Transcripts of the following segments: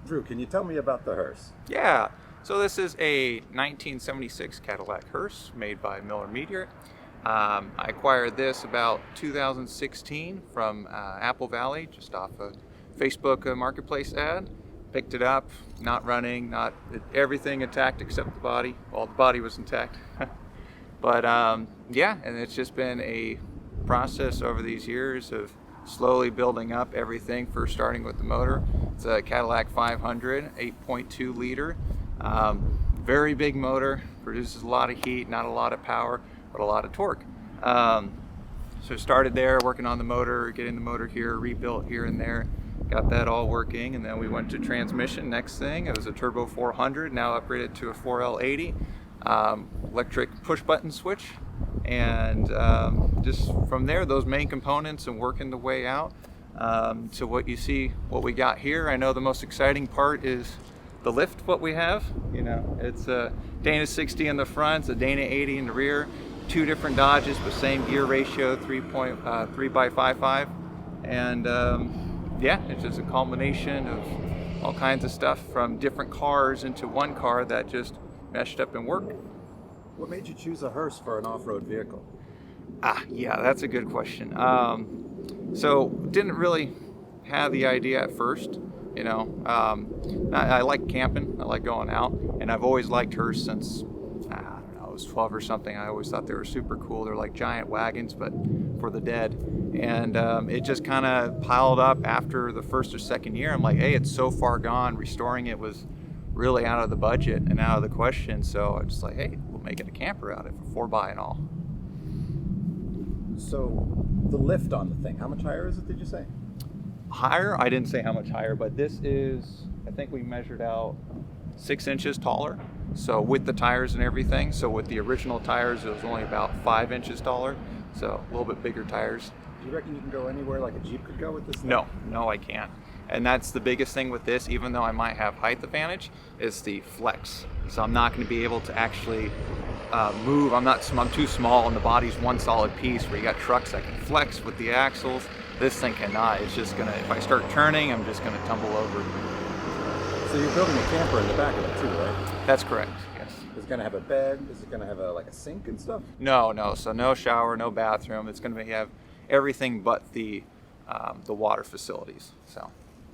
Drew, can you tell me about the Hearse? Yeah, so this is a 1976 Cadillac Hearse made by Miller Meteor. I acquired this about 2016 from Apple Valley, just off a Facebook marketplace ad. Picked it up, not running, not everything intact except the body. Well, the body was intact. But yeah, and it's just been a process over these years of slowly building up everything, first starting with the motor. It's a Cadillac 500, 8.2 liter. Very big motor, produces a lot of heat, not a lot of power, but a lot of torque. So started there working on the motor, getting the motor here, rebuilt here and there, got that all working, and then we went to transmission. Next thing, it was a turbo 400, now upgraded to a 4L80, electric push button switch, and just from there, those main components and working the way out to what you see, what we got here. I know the most exciting part is the lift, what we have. You know, it's a Dana 60 in the front, it's a Dana 80 in the rear, two different Dodges, but same gear ratio, 3x55, and yeah, it's just a culmination of all kinds of stuff from different cars into one car that just meshed up and worked. What made you choose a Hearse for an off-road vehicle? Yeah, that's a good question. So didn't really have the idea at first. You know, I like camping, I like going out, and I've always liked Hearse since, I don't know, I was 12 or something. I always thought they were super cool. They're like giant wagons, but for the dead. And it just kind of piled up after the first or second year. I'm like, hey, it's so far gone. Restoring it was really out of the budget and out of the question. So I was like, hey, we'll make it a camper out of it for 4x and all. So the lift on the thing, how much higher is it, did you say? Higher? I didn't say how much higher, but this is, I think we measured out 6 inches taller. So with the tires and everything. So with the original tires, it was only about 5 inches taller. So a little bit bigger tires. Do you reckon you can go anywhere like a Jeep could go with this thing? No, I can't. And that's the biggest thing with this, even though I might have height advantage, is the flex. So I'm not going to be able to actually move. I'm too small, and the body's one solid piece where you got trucks that can flex with the axles. This thing cannot. It's just gonna, if I start turning, I'm just gonna tumble over. So you're building a camper in the back of it too, right? That's correct, yes. Is it gonna have a bed? Is it gonna have like a sink and stuff? No, so no shower, no bathroom. It's gonna have everything but the water facilities, so.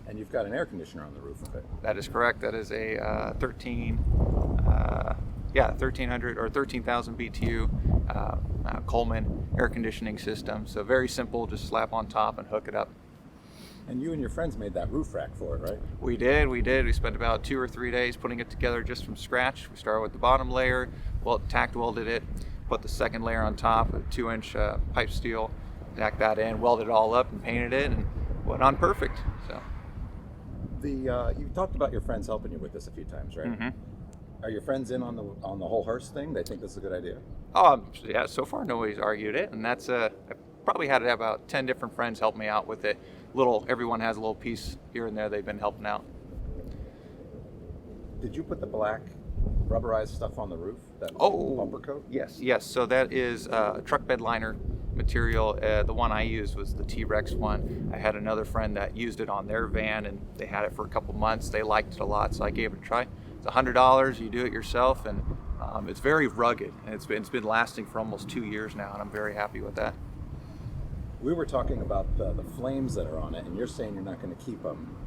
And you've got an air conditioner on the roof of it. That is correct. That is a 1300 or 13,000 BTU Coleman air conditioning system. So very simple, just slap on top and hook it up. And you and your friends made that roof rack for it, right? We did. We spent about 2 or 3 days putting it together just from scratch. We started with the bottom layer, tacked welded it, put the second layer on top, a 2-inch pipe steel, tacked that in, welded it all up and painted it, and went on perfect. So. You talked about your friends helping you with this a few times, right? Mm-hmm. Are your friends in on the whole Hearse thing? They think this is a good idea? Yeah, so far nobody's argued it, and that's I probably had about 10 different friends help me out with it. Everyone has a little piece here and there they've been helping out. Did you put the black rubberized stuff on the roof? That bumper coat? Yes. So that is a truck bed liner material. The one I used was the T-Rex one. I had another friend that used it on their van, and they had it for a couple months. They liked it a lot, so I gave it a try. It's $100. You do it yourself, and it's very rugged, and it's been lasting for almost 2 years now, and I'm very happy with that. We were talking about the flames that are on it, and you're saying you're not going to keep them.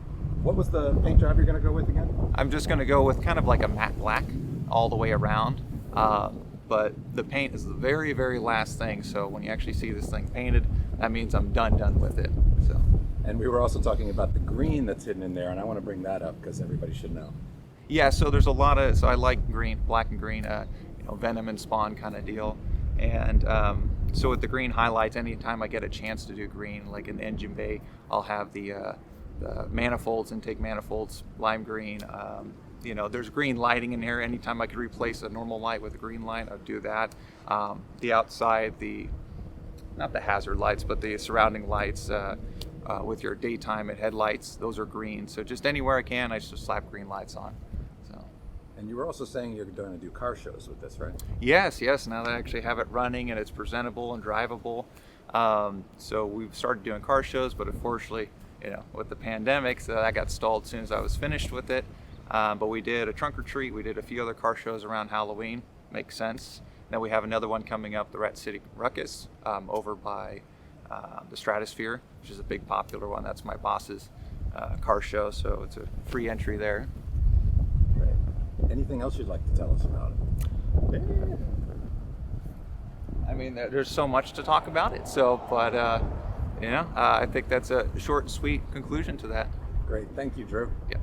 What was the paint job you're going to go with again? I'm just going to go with kind of like a matte black all the way around. But the paint is the very, very last thing. So when you actually see this thing painted, that means I'm done with it. So. And we were also talking about the green that's hidden in there, and I want to bring that up because everybody should know. Yeah, so there's a lot of, so I like green, black and green, Venom and Spawn kind of deal. And so with the green highlights, anytime I get a chance to do green, like in the engine bay, I'll have the manifolds, intake manifolds, lime green. There's green lighting in here. Anytime I could replace a normal light with a green light, I'd do that. The outside, not the hazard lights, but the surrounding lights with your daytime and headlights, those are green. So just anywhere I can, I just slap green lights on. And you were also saying you're going to do car shows with this, right? Yes. Now that I actually have it running and it's presentable and drivable. So we've started doing car shows, but unfortunately, with the pandemic, so that got stalled as soon as I was finished with it. But we did a trunk or treat. We did a few other car shows around Halloween. Makes sense. Then we have another one coming up, the Rat City Ruckus, over by the Stratosphere, which is a big popular one. That's my boss's car show, so it's a free entry there. Great. Anything else you'd like to tell us about it? I mean, there's so much to talk about it. So, but I think that's a short and sweet conclusion to that. Great. Thank you, Drew. Yeah.